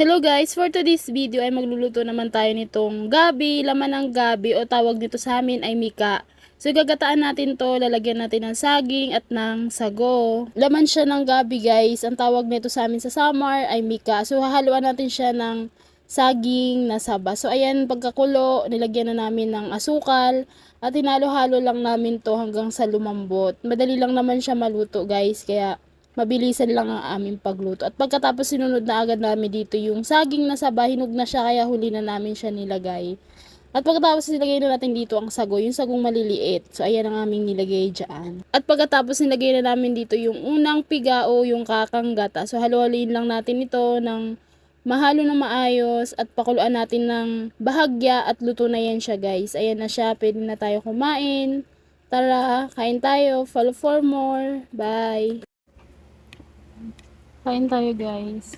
Hello guys, for today's video ay magluluto naman tayo nitong gabi, laman ng gabi o tawag nito sa amin ay mika. So gagataan natin to, lalagyan natin ng saging at ng sago. Laman siya ng gabi guys, ang tawag nito sa amin sa Samar ay mika. So hahaluan natin siya ng saging na saba. So ayan, pagkakulo, nilagyan na namin ng asukal at hinalo-halo lang namin to hanggang sa lumambot. Madali lang naman siya maluto guys, kaya mabilisan lang ang aming pagluto. At pagkatapos sinunod na agad namin dito yung saging na saba, hinog na siya kaya huli na namin siya nilagay. At pagkatapos nilagay na natin dito ang sago, yung sagong maliliit. So ayan ang aming nilagay dyan. At pagkatapos nilagay na namin dito yung unang piga o yung kakang gata. So halo-haloin lang natin ito ng mahalo na maayos at pakuluan natin ng bahagya at luto na yan siya guys. Ayan na siya, pwede na tayo kumain. Tara, kain tayo. Follow for more. Bye! Kain tayo guys.